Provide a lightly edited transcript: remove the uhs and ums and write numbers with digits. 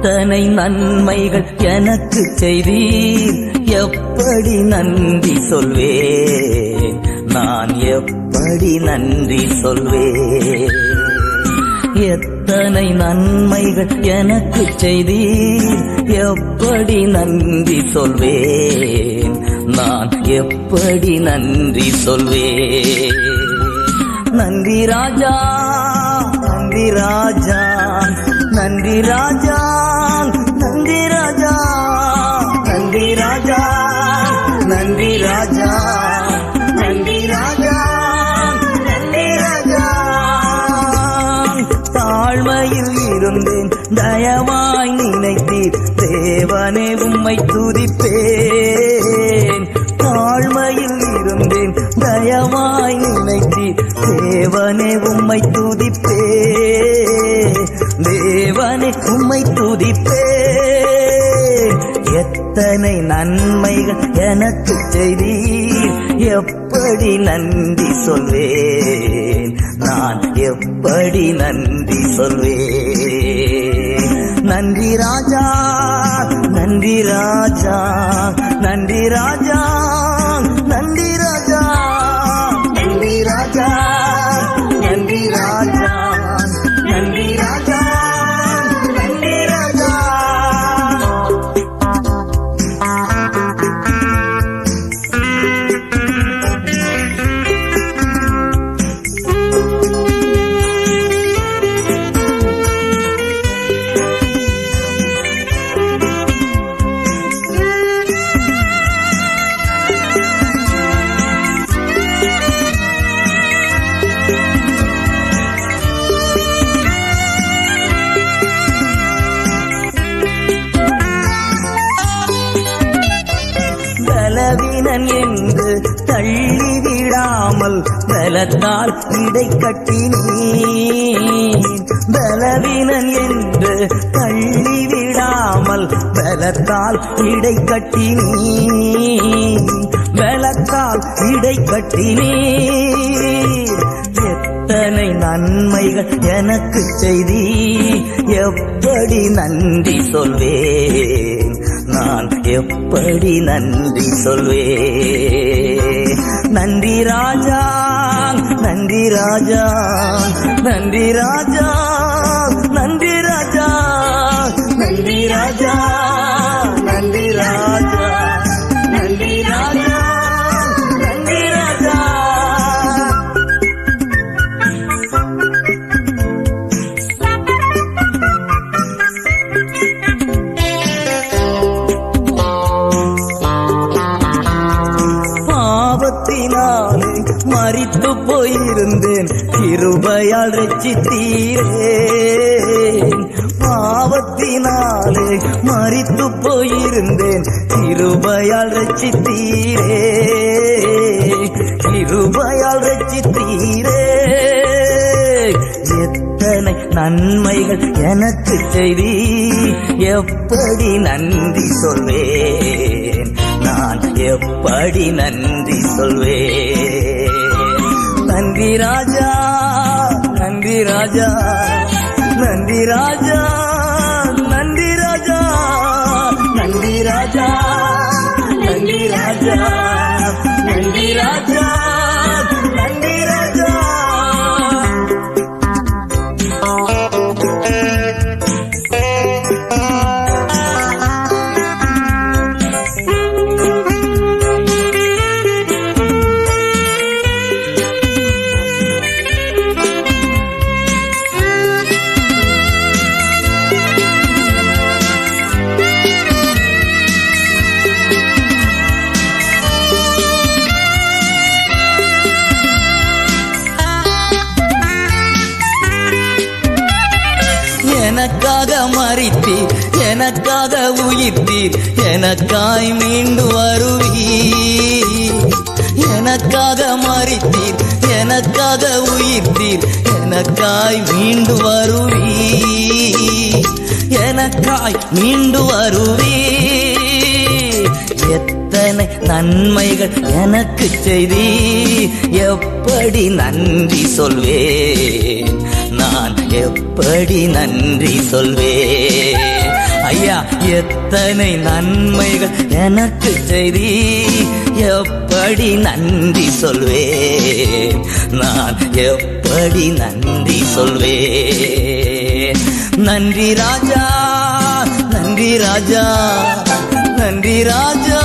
எத்தனை நன்மைகள் எனக்கு செய்தீர், எப்படி நன்றி சொல்வேன், நான் எப்படி நன்றி சொல்வேன். எத்தனை நன்மைகள் எனக்கு செய்தீர், எப்படி நன்றி சொல்வேன், நான் எப்படி நன்றி சொல்வேன். நன்றி ராஜா, நன்றி ராஜா, நன்றி ராஜா, நன்றி ராஜா, நன்றி ராஜா, நன்றி ராஜா, நன்றி ராஜா, நன்றி ராஜா. தாழ்மையில் இருந்தேன், தயவாய் நினைத்தீர், தேவனே உம்மை துதிப்பேன். தாழ்மையில் இருந்தேன், தயவாய் நினைத்தீர், தேவனே உம்மை துதிப்பேன், தேவனே உம்மை துதிப்பேன். எத்தனை நன்மைகள் எனக்கு செய்தீர், எப்படி நன்றி சொல்வேன், நான் எப்படி நன்றி சொல்வேன். நன்றி ராஜா, நன்றி ராஜா, நன்றி ராஜா, நன்றி ராஜா, நன்றி ராஜா, நன்றி ராஜா, நன்றி ராஜா, நன்றி ராஜா. பலவீனன் என்று தள்ளிவிடாமல் பலத்தால் இடை கட்டினீர். பலவீனன் என்று தள்ளிவிடாமல் பலத்தால் இடை கட்டினீர், பலத்தால் இடை கட்டினீர். எத்தனை நன்மைகள் எனக்கு செய்தீர், எப்படி நன்றி சொல்வேன், நான் எப்படி நன்றி சொல்வேன். நன்றி ராஜா, நன்றி ராஜா, நன்றி ராஜா, நன்றி ராஜா, நன்றி ராஜா, நன்றி ராஜா, நன்றி ராஜா, நன்றி ராஜா. பாவத்தினாலே மரித்து போயிருந்தேன், கிருபையால் ரட்சித்தீரே. பாவத்தினாலே மரித்து போயிருந்தேன், கிருபையால் ரட்சித்தீரே, கிருபையால் ரட்சித்தீரே. எத்தனை நன்மைகள் எனக்கு செய்தீர், எப்படி நன்றி சொல்வேன், நான் எப்படி நன்றி சொல்வேன். நன்றி ராஜா, நன்றி ராஜா, நன்றி ராஜா, நன்றி ராஜா, நன்றி ராஜா, நன்றி ராஜா, நன்றி ராஜா, நன்றி ராஜா. எனக்காக மரித்தீர், எனக்காக உயிர்த்தீர், எனக்காய் மீண்டு வருவீர். எனக்காக மரித்தீர், எனக்காக உயிர்த்தீர், எனக்காய் மீண்டு வருவீர், எனக்காய் மீண்டு வருவீர். எத்தனை நன்மைகள் எனக்கு செய்தீர், எப்படி நன்றி சொல்வேன், நான் எப்படி நன்றி சொல்வேன். ஐயா எத்தனை நன்மைகள் எனக்கு செய்தி, எப்படி நன்றி சொல்வேன், நான் எப்படி நன்றி சொல்வேன். நன்றி ராஜா, நன்றி ராஜா, நன்றி ராஜா.